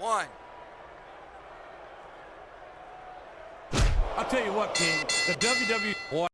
1. I'll tell you what, King, the WWE...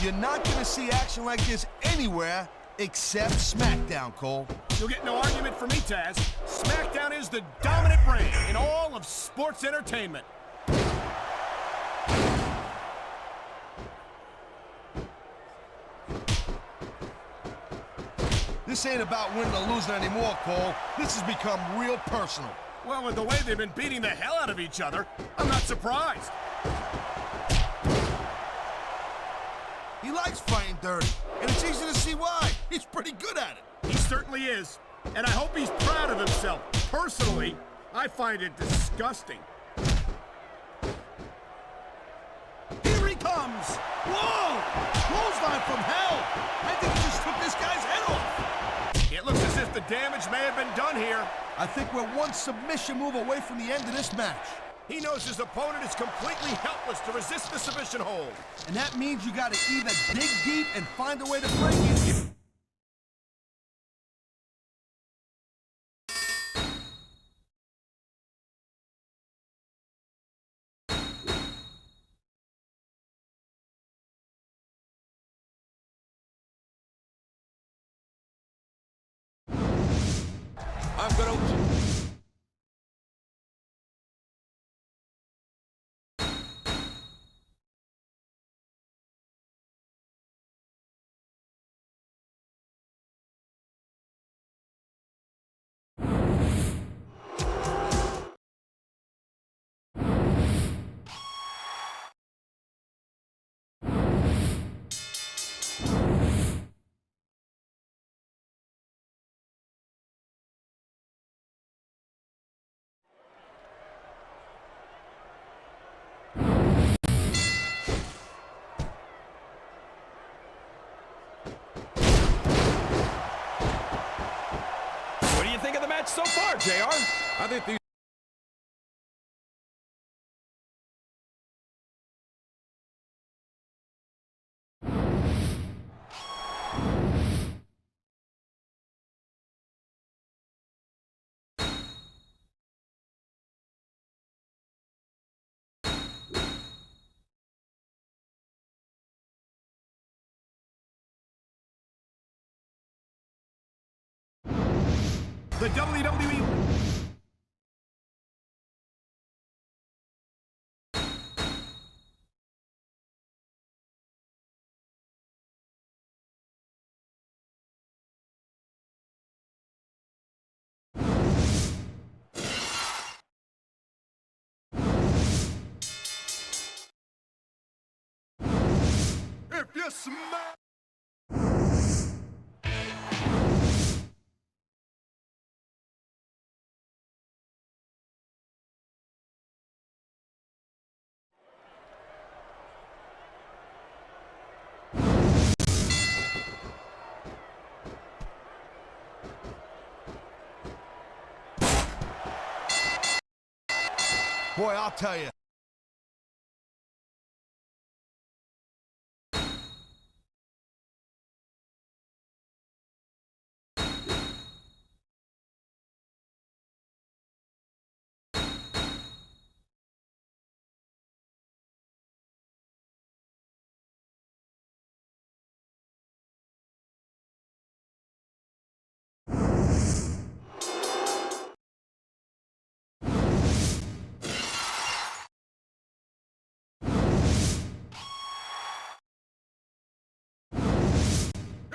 You're not going to see action like this anywhere except SmackDown, Cole. You'll get no argument from me, Taz. SmackDown is the dominant brand in all of sports entertainment. This ain't about winning or losing anymore, Cole. This has become real personal. Well, with the way they've been beating the hell out of each other, I'm not surprised. He likes fighting dirty, and it's easy to see why. He's pretty good at it. He certainly is, and I hope he's proud of himself. Personally, I find it disgusting. Here he comes! Whoa! Clothesline from hell! I think he just took this guy's head off. It looks as if the damage may have been done here. I think we're one submission move away from the end of this match. He knows his opponent is completely helpless to resist the submission hold. And that means you gotta either dig deep and find a way to break it. I'm gonna... What do you think of the match so far, JR? I think these... The WWE... If you smack... Boy, I'll tell you.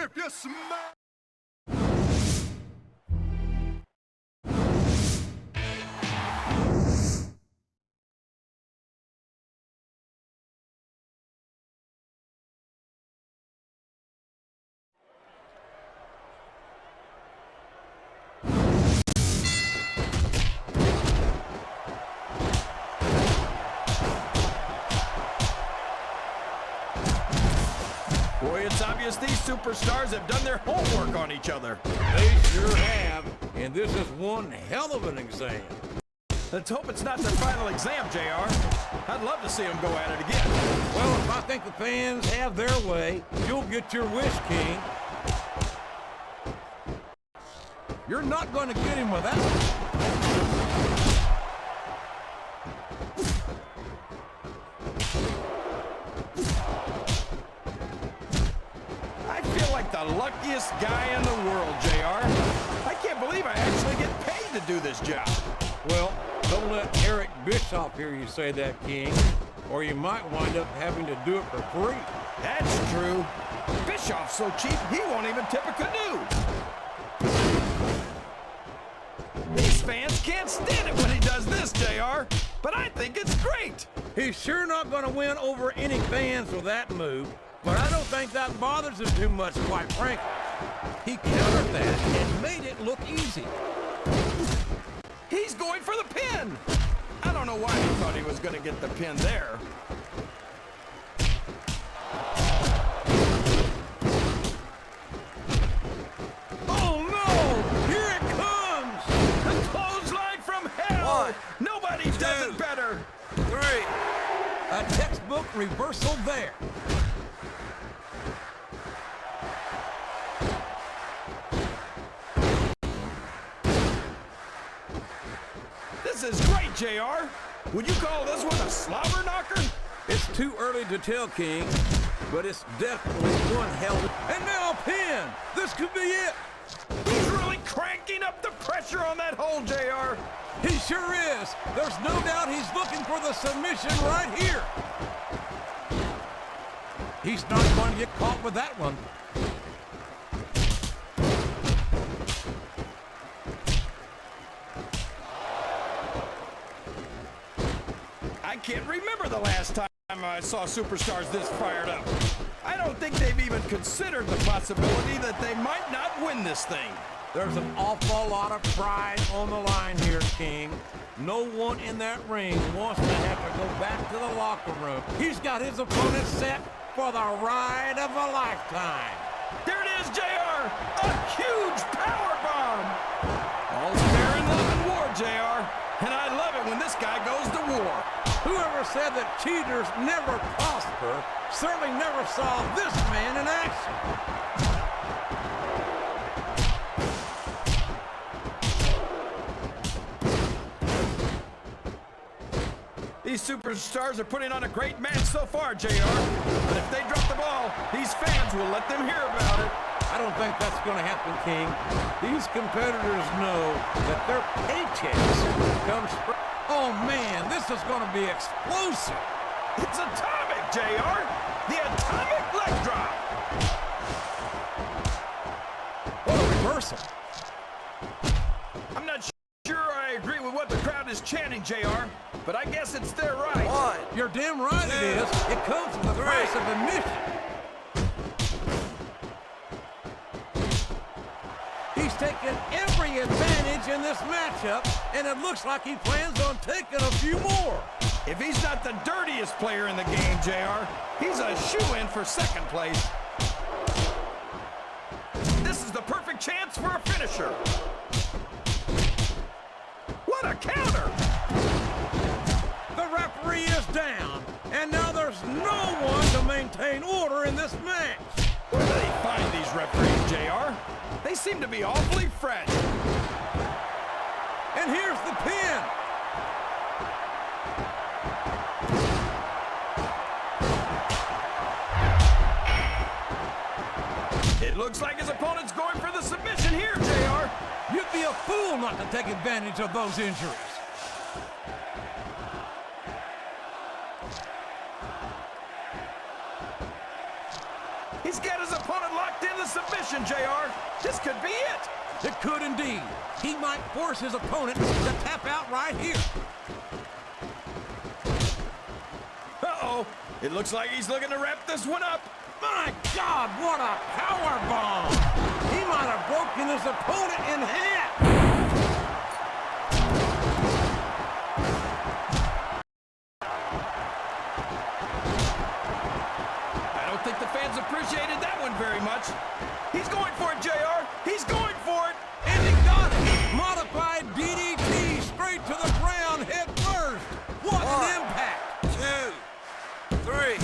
If you smack... Boy, it's obvious these superstars have done their homework on each other. They sure have, and this is one hell of an exam. Let's hope it's not their final exam, JR. I'd love to see them go at it again. Well, if I think the fans have their way, you'll get your wish, King. You're not going to get him with that. I feel like the luckiest guy in the world, JR. I can't believe I actually get paid to do this job. Well, don't let Eric Bischoff hear you say that, King, or you might wind up having to do it for free. That's true. Bischoff's so cheap, he won't even tip a canoe. These fans can't stand it when he does this, JR, but I think it's great. He's sure not going to win over any fans with that move, but I don't think that bothers him too much, quite frankly. He countered that and made it look easy. He's going for the pin. I don't know why he thought he was going to get the pin there. Oh, no! Here it comes! A clothesline from hell. One, Nobody does it better. 3. A textbook reversal there. This is great, JR. Would you call this one a slobber knocker? It's too early to tell, King, but it's definitely one hell of... And now a pin! This could be it! He's really cranking up the pressure on that hole, JR. He sure is! There's no doubt he's looking for the submission right here! He's not going to get caught with that one. I can't remember the last time I saw superstars this fired up. I don't think they've even considered the possibility that they might not win this thing. There's an awful lot of pride on the line here, King. No one in that ring wants to have to go back to the locker room. He's got his opponent set for the ride of a lifetime. There it is, JR! A huge power bomb! All's fair in love and war, JR. And I love it when this guy goes to war. Whoever said that cheaters never prosper certainly never saw this man in action. These superstars are putting on a great match so far, JR. But if they drop the ball, these fans will let them hear about it. I don't think that's going to happen, King. These competitors know that their paychecks come from... Oh, man, this is going to be explosive. It's atomic, JR. The atomic leg drop. What a reversal. I'm not sure I agree with what the crowd is chanting, JR, but I guess it's their right. You're damn right it is. It comes with the price of admission. He's taken every advantage in this matchup, and it looks like he plans on taking a few more. If he's not the dirtiest player in the game, JR, he's a shoo-in for second place. This is the perfect chance for a finisher. What a counter! The referee is down, and now there's no one to maintain order in this match. Where do they find these referees, JR? They seem to be awfully fragile. And here's the pin. It looks like his opponent's going for the submission here, JR. You'd be a fool not to take advantage of those injuries. He's got his opponent locked in the submission, JR. This could be it. It could indeed. He might force his opponent to tap out right here. Uh-oh. It looks like he's looking to wrap this one up. My God, what a power bomb! He might have broken his opponent in half. I don't think the fans appreciated that one very much. He's going for it, JR. He's going for it. And he got it! Modified DDT straight to the ground head first. What an impact! 2, 3.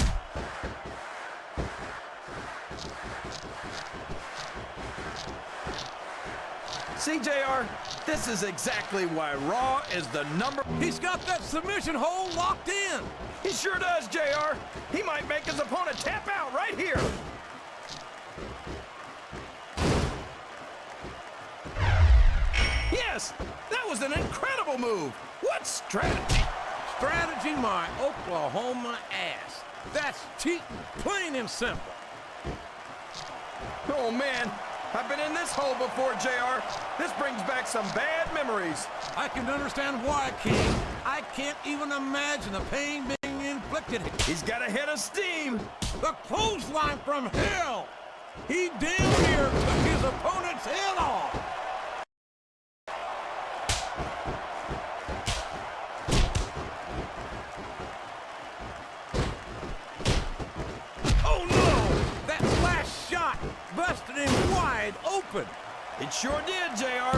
See, JR, this is exactly why Raw is the number... He's got that submission hold locked in. He sure does, JR. He might make his opponent tap out right here. Yes, that was an incredible move. What strategy? Strategy my Oklahoma ass. That's cheating, plain and simple. Oh, man. I've been in this hole before, JR. This brings back some bad memories. I can understand why, King. I can't even imagine the pain being inflicted. He's got a head of steam. The clothesline from hell. He damn near took his opponent's head off. Oh, no! That last shot busted him wide open. It sure did, JR.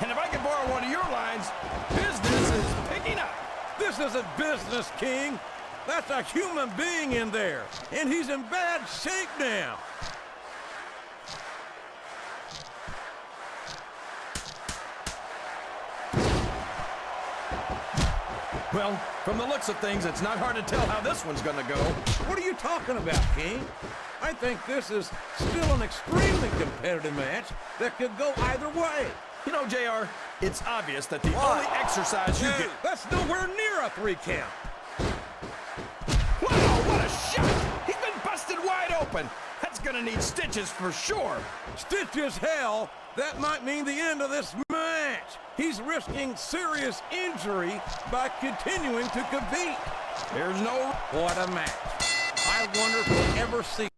And if I could borrow one of your lines, business is picking up. This isn't business, King. That's a human being in there, and he's in bad shape now. Well, from the looks of things, it's not hard to tell how this one's gonna go. What are you talking about, King? I think this is still an extremely competitive match that could go either way. You know, JR, it's obvious that the only exercise you get... That's nowhere near a 3 count. Wow, what a shot! He's been busted wide open. That's gonna need stitches for sure. Stitches, hell, that might mean the end of this match. He's risking serious injury by continuing to compete. There's no... What a match. I wonder if we'll ever see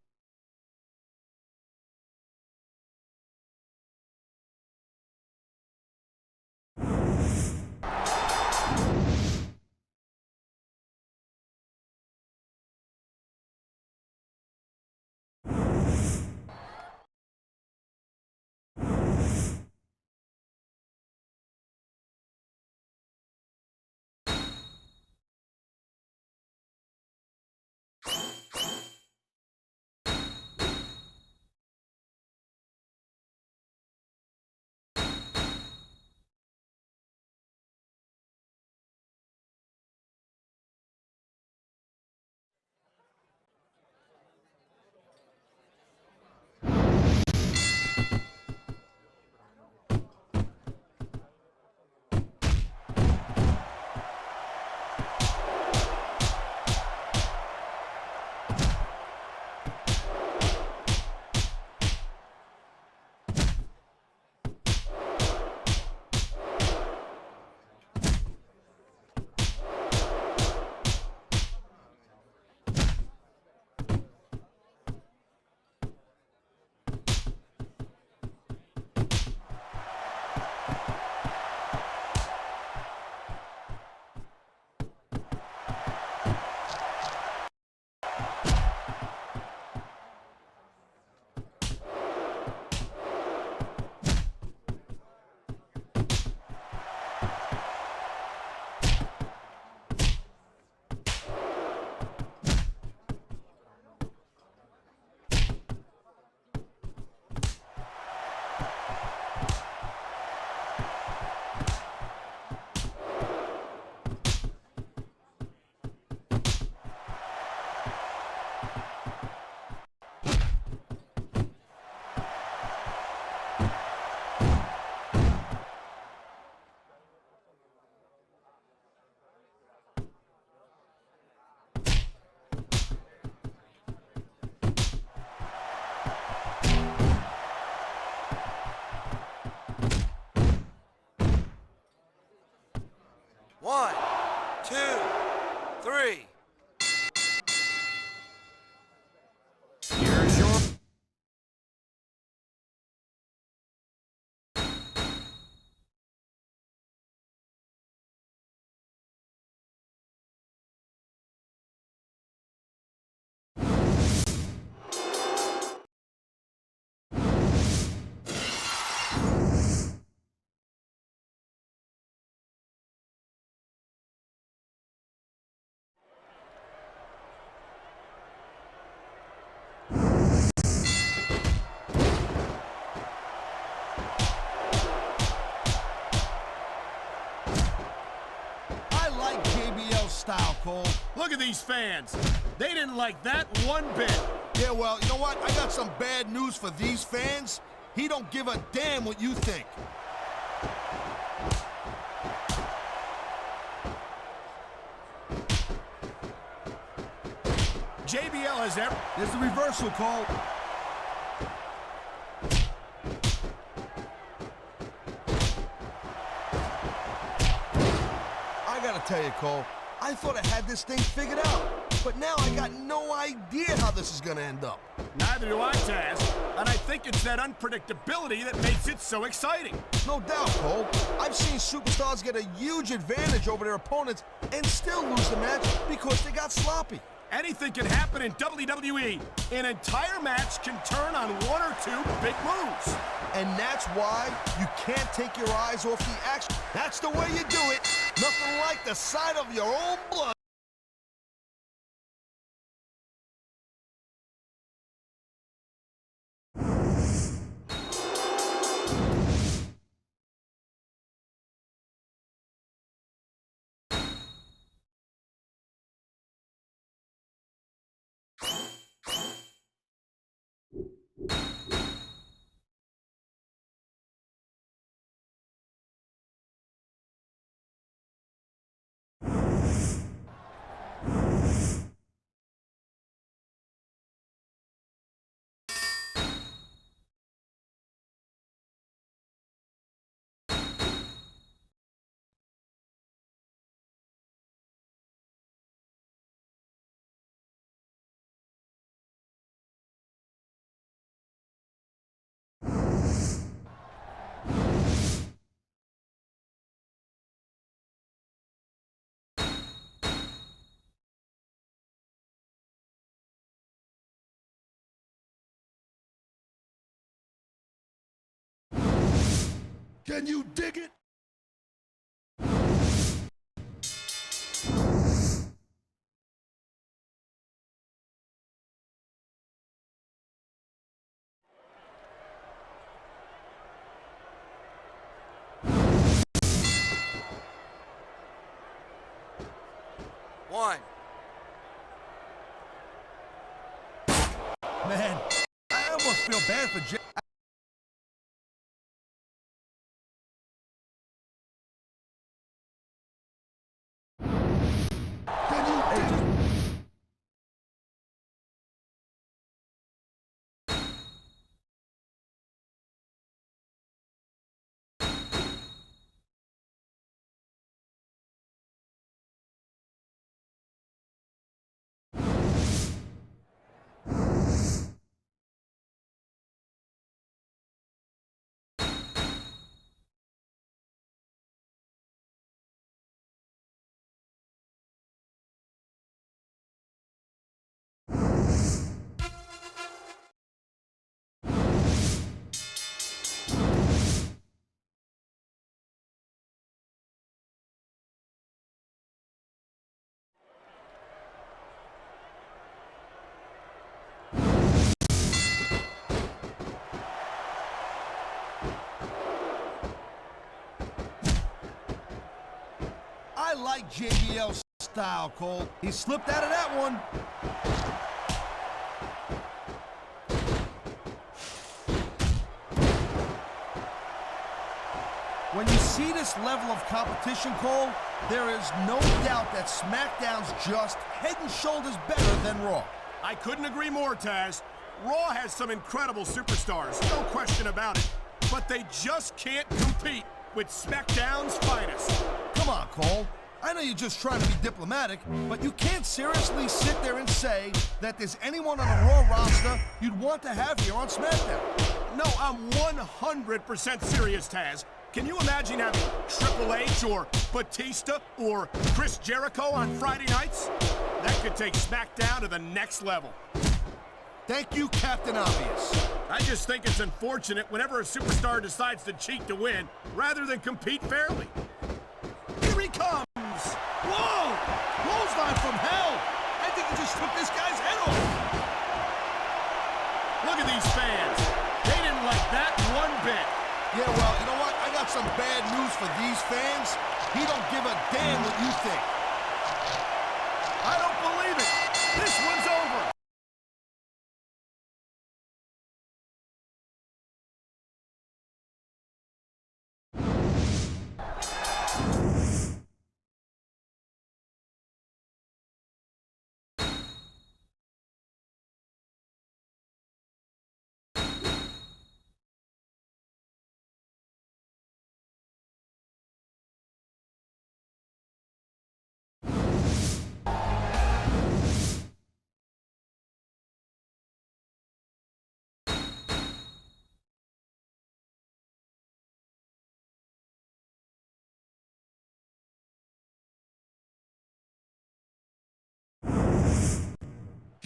Look at these fans. They didn't like that one bit. Yeah, well, you know what? I got some bad news for these fans. He don't give a damn what you think. JBL has ever... There's the reversal, Cole. I gotta tell you, Cole, I thought I had this thing figured out. But now I got no idea how this is gonna end up. Neither do I, Taz. And I think it's that unpredictability that makes it so exciting. No doubt, Cole. I've seen superstars get a huge advantage over their opponents and still lose the match because they got sloppy. Anything can happen in WWE. An entire match can turn on one or two big moves. And that's why you can't take your eyes off the action. That's the way you do it. Nothing like the sight of your own blood. Can you dig it? One. Man, I almost feel bad for Jay. I like JBL's style, Cole. He slipped out of that one. When you see this level of competition, Cole, there is no doubt that SmackDown's just head and shoulders better than Raw. I couldn't agree more, Taz. Raw has some incredible superstars, no question about it. But they just can't compete with SmackDown's finest. Come on, Cole. I know you're just trying to be diplomatic, but you can't seriously sit there and say that there's anyone on the Raw roster you'd want to have here on SmackDown. No, I'm 100% serious, Taz. Can you imagine having Triple H or Batista or Chris Jericho on Friday nights? That could take SmackDown to the next level. Thank you, Captain Obvious. I just think it's unfortunate whenever a superstar decides to cheat to win rather than compete fairly. Here he comes! Whoa! Clothesline from hell! I think he just took this guy's head off! Look at these fans. They didn't like that one bit. Yeah, well, you know what? I got some bad news for these fans. He don't give a damn what you think. I don't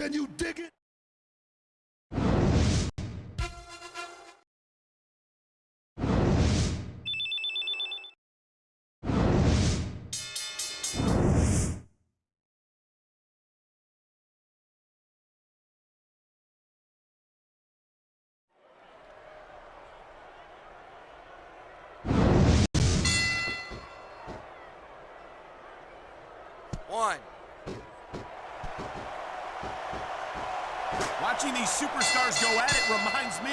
Can you dig it? One. Watching these superstars go at it reminds me.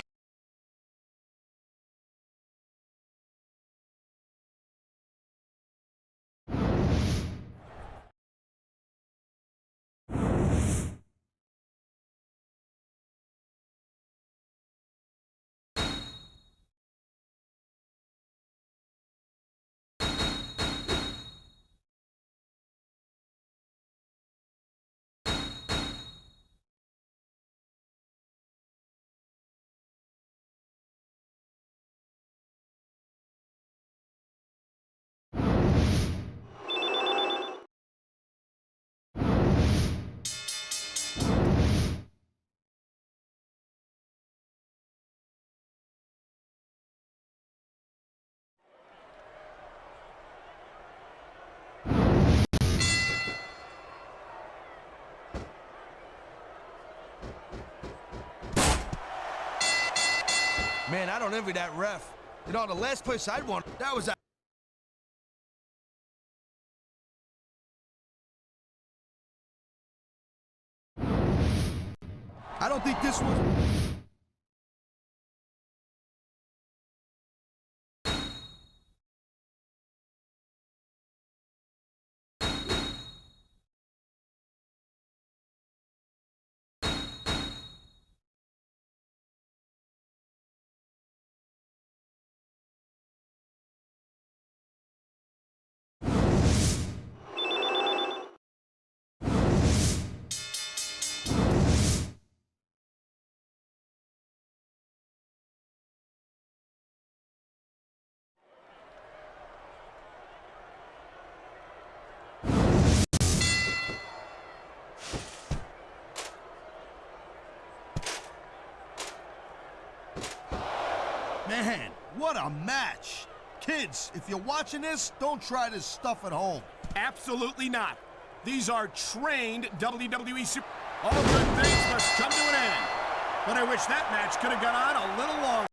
Man, I don't envy that ref. You know, the last place I'd want, that was I don't think this was... Man, what a match. Kids, if you're watching this, don't try this stuff at home. Absolutely not. These are trained WWE super... All good things must come to an end. But I wish that match could have gone on a little longer.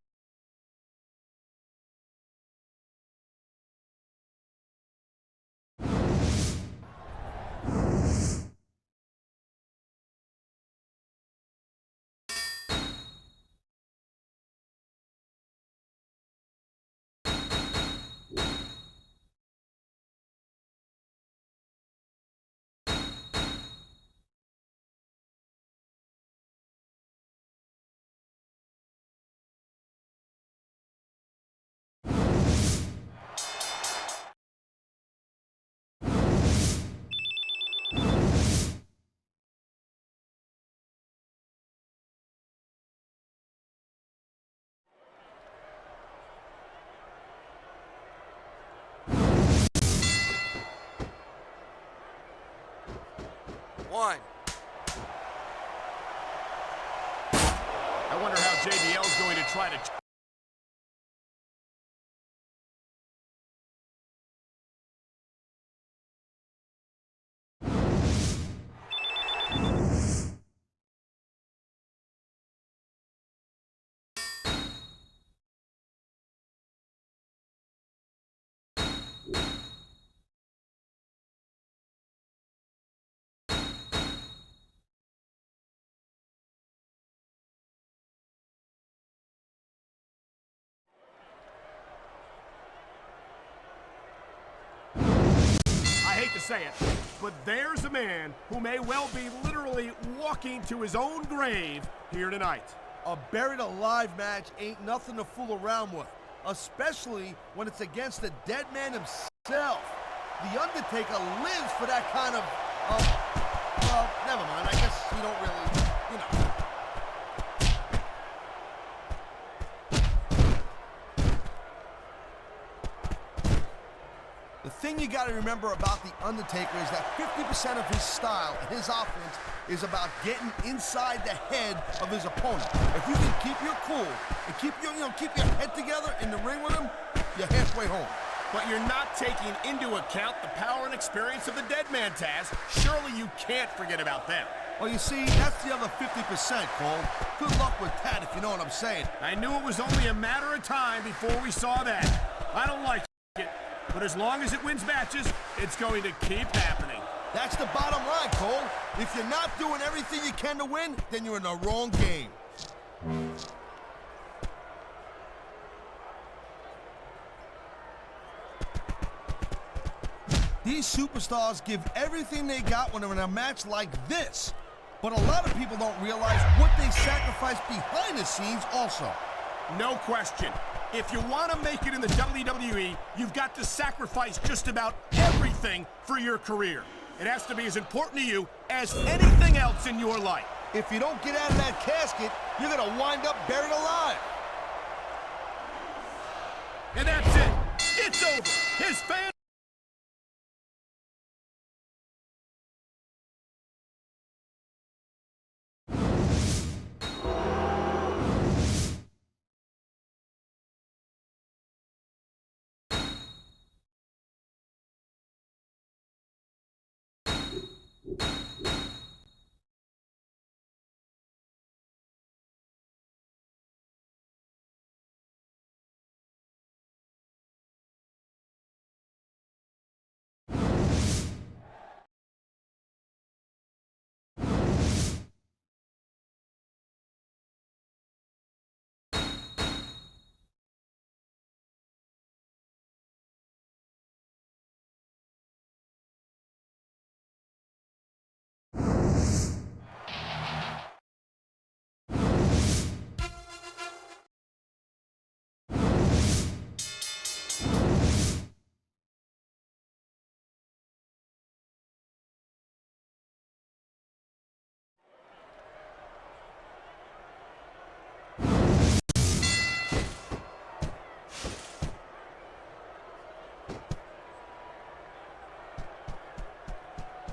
One. I wonder how JBL's going to try to... I hate to say it, but there's a man who may well be literally walking to his own grave here tonight. A buried alive match ain't nothing to fool around with, especially when it's against the dead man himself. The Undertaker lives for that kind of, well, never mind, I guess you don't really, you know. The thing thing you got to remember about The Undertaker is that 50% of his style and his offense is about getting inside the head of his opponent. If you can keep your cool and keep your head together in the ring with him, you're halfway home. But you're not taking into account the power and experience of the dead man, Taz. Surely you can't forget about them. Well, you see, that's the other 50%, Cole. Good luck with that, if you know what I'm saying. I knew it was only a matter of time before we saw that. I don't like it, but as long as it wins matches, it's going to keep happening. That's the bottom line, Cole. If you're not doing everything you can to win, then you're in the wrong game. These superstars give everything they got when they're in a match like this. But a lot of people don't realize what they sacrifice behind the scenes also. No question. If you want to make it in the WWE, you've got to sacrifice just about everything for your career. It has to be as important to you as anything else in your life. If you don't get out of that casket, you're going to wind up buried alive. And that's it. It's over. His fans...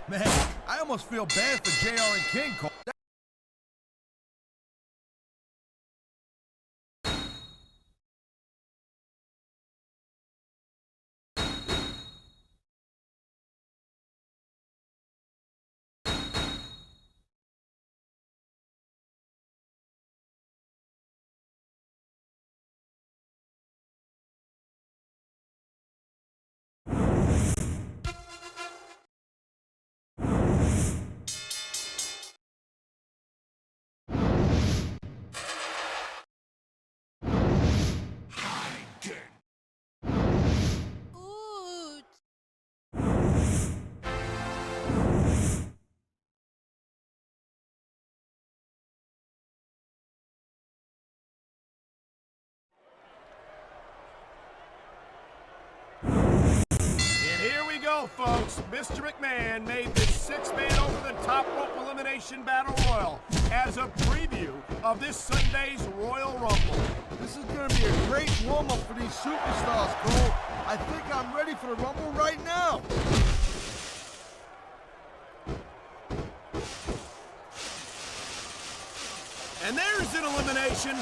Man, I almost feel bad for JR and King, Cole. Folks, Mr. McMahon made this six-man over-the-top rope elimination battle royal as a preview of this Sunday's Royal Rumble. This is going to be a great warm-up for these superstars, Cole. I think I'm ready for the Rumble right now. And there's an elimination.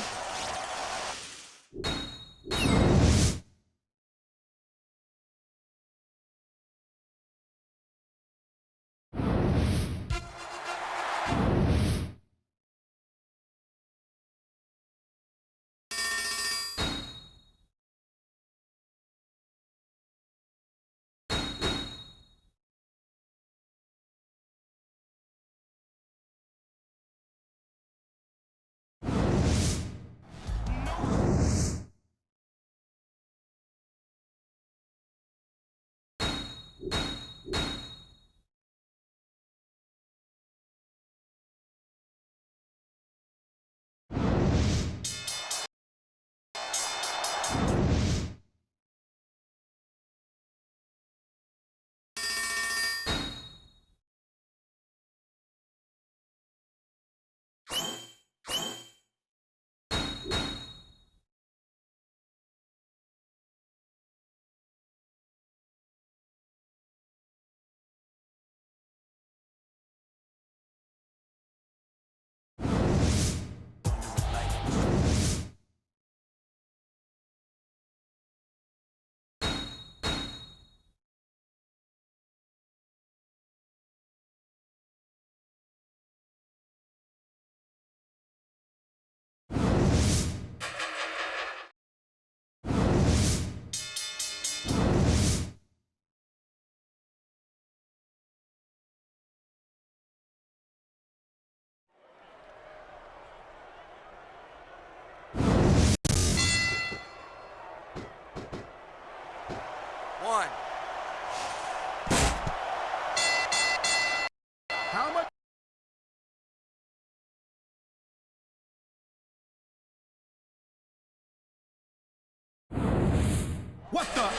What the?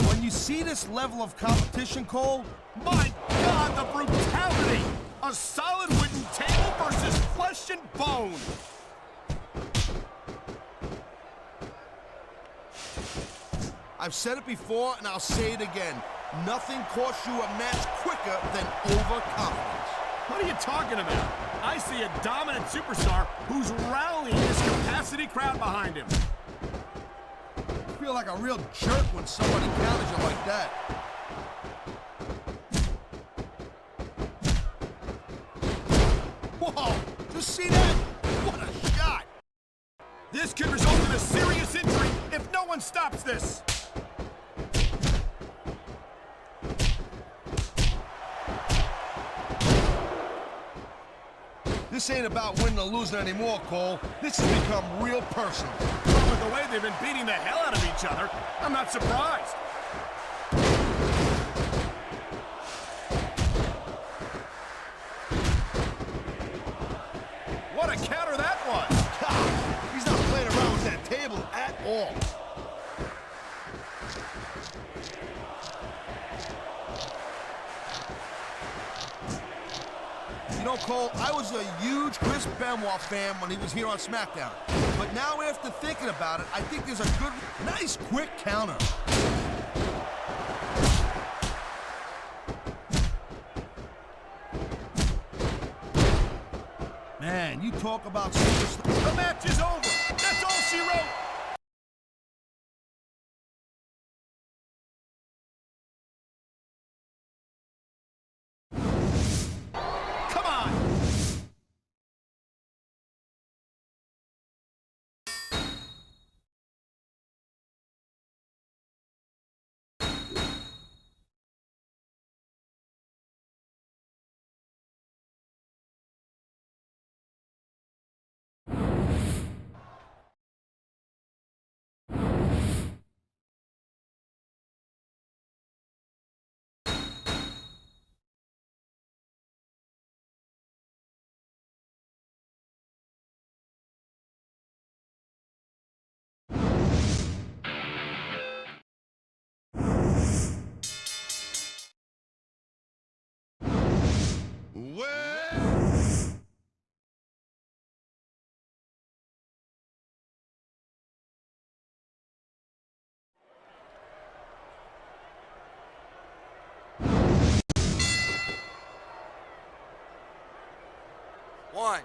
When you see this level of competition, Cole, My God, the brutality! A solid wooden table versus flesh and bone. I've said it before and I'll say it again. Nothing costs you a match quicker than overconfidence. What are you talking about? I see a dominant superstar who's rallying this capacity crowd behind him. I feel like a real jerk when somebody counters you like that. Whoa! Just see that? What a shot! This could result in a serious injury if no one stops this. This ain't about winning or losing anymore, Cole. This has become real personal. Well, with the way they've been beating the hell out of each other, I'm not surprised. What a counter that was! God, he's not playing around with that table at all. You know, Cole, I was a huge Chris Benoit fan when he was here on SmackDown. But now after thinking about it, I think there's a good, nice, quick counter. Man, you talk about superstar. The match is over! That's all she wrote! Come on! One.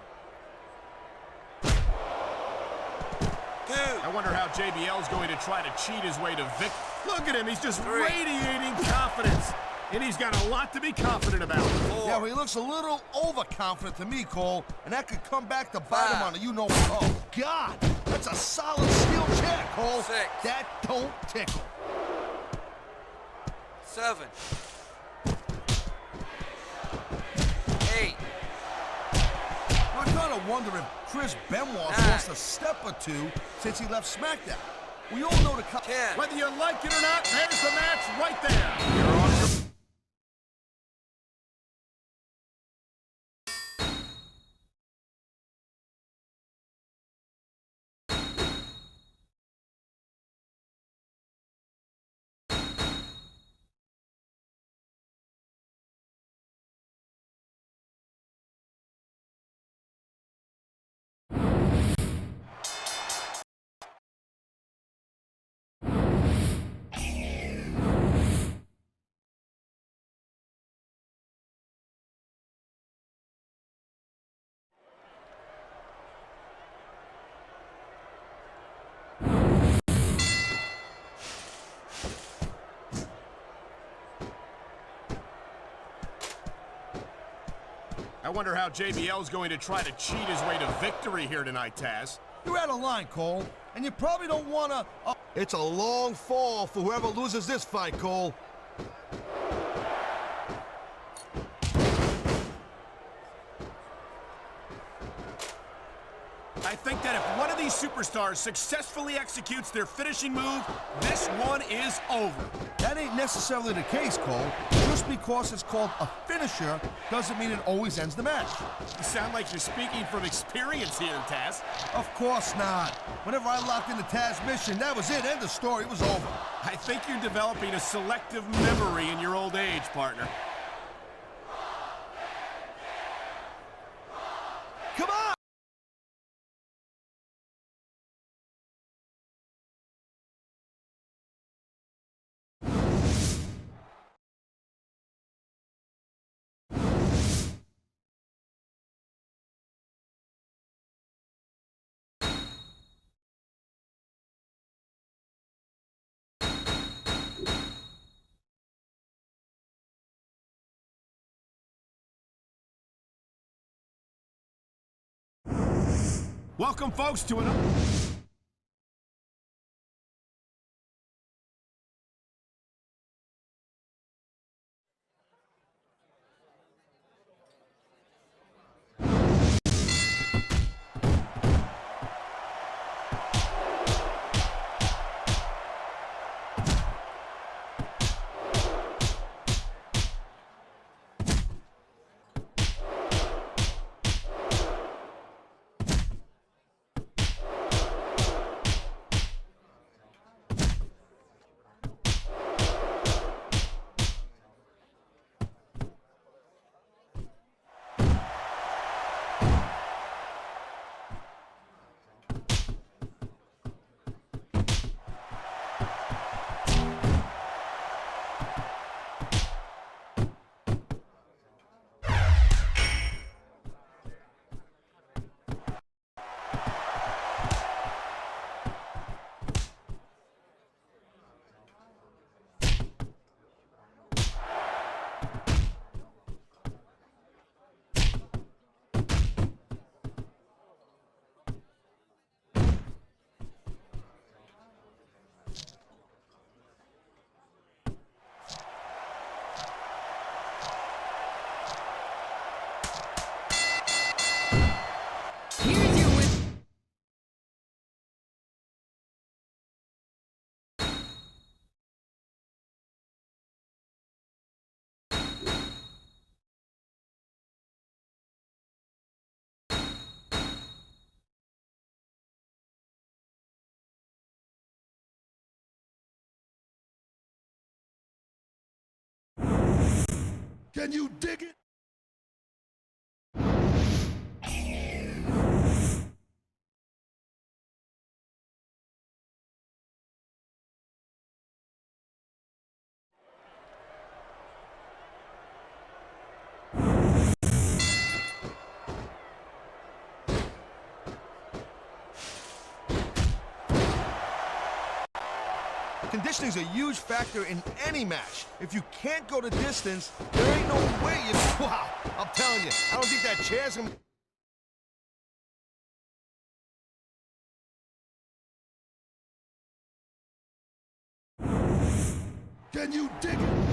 Two. I wonder how JBL's going to try to cheat his way to victory. Look at him, he's just Three. radiating confidence. And he's got a lot to be confident about. Four. Yeah, well, he looks a little overconfident to me, Cole, and that could come back to bite him Five. on a you-know. Oh, God, that's a solid steel chair, Cole. Six. That don't tickle. 7. 8. I kind of wonder if Chris Benoit's Nine. lost a step or two since he left SmackDown. We all know the... 10. Whether you like it or not, there's the match right there. You're on your I wonder how JBL's going to try to cheat his way to victory here tonight, Taz. You're out of line, Cole, and you probably don't want to... It's a long fall for whoever loses this fight, Cole. I think that if one of these superstars successfully executes their finishing move, this one is over. That ain't necessarily the case, Cole. Just because it's called a finisher doesn't mean it always ends the match. You sound like you're speaking from experience here, Taz. Of course not. Whenever I locked in the Taz mission, that was it. End of story. It was over. I think you're developing a selective memory in your old age, partner. Come on! Welcome, folks, to an... Can you dig it? Conditioning's a huge factor in any match. If you can't go the distance, there ain't no way you... Wow, I'm telling you, I don't think that chair's gonna... Can you dig it?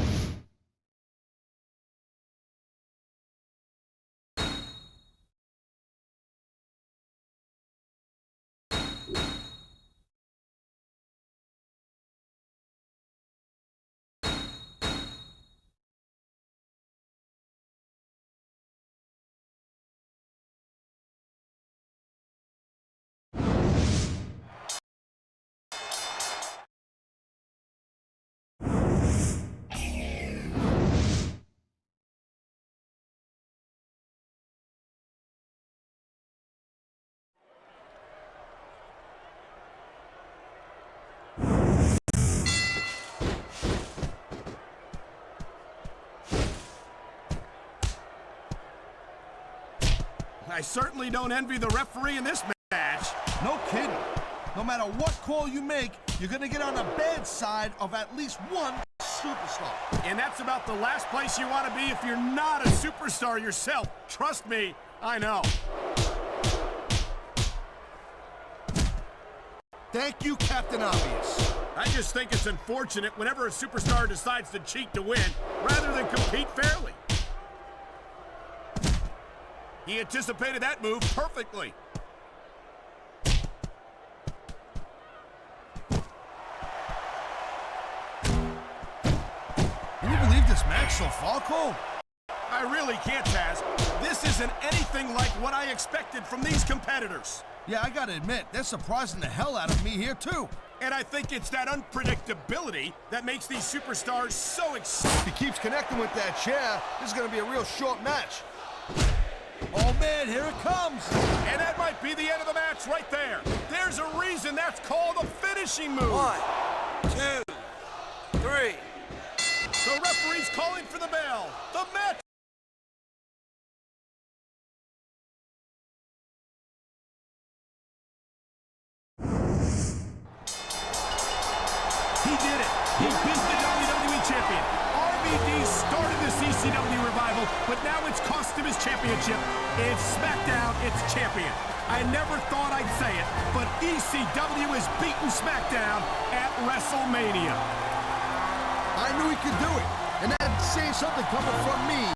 I certainly don't envy the referee in this match. No kidding. No matter what call you make, you're gonna get on the bad side of at least one superstar. And that's about the last place you want to be if you're not a superstar yourself. Trust me, I know. Thank you, Captain Obvious. I just think it's unfortunate whenever a superstar decides to cheat to win rather than compete fairly. He anticipated that move perfectly. Can you believe this match so far, Cole? I really can't, Taz. This isn't anything like what I expected from these competitors. Yeah, I gotta admit, they're surprising the hell out of me here, too. And I think it's that unpredictability that makes these superstars so exciting. If he keeps connecting with that chair, this is gonna be a real short match. Oh, man, here it comes. And that might be the end of the match right there. There's a reason that's called a finishing move. 1, 2, 3. The referee's calling for the bell. The match. He did it. He beat the WWE champion. RVD started the CCW revival, but now it's cost him his championship. It's SmackDown, it's champion. I never thought I'd say it, but ECW has beaten SmackDown at WrestleMania. I knew he could do it, and that's saying something coming from me.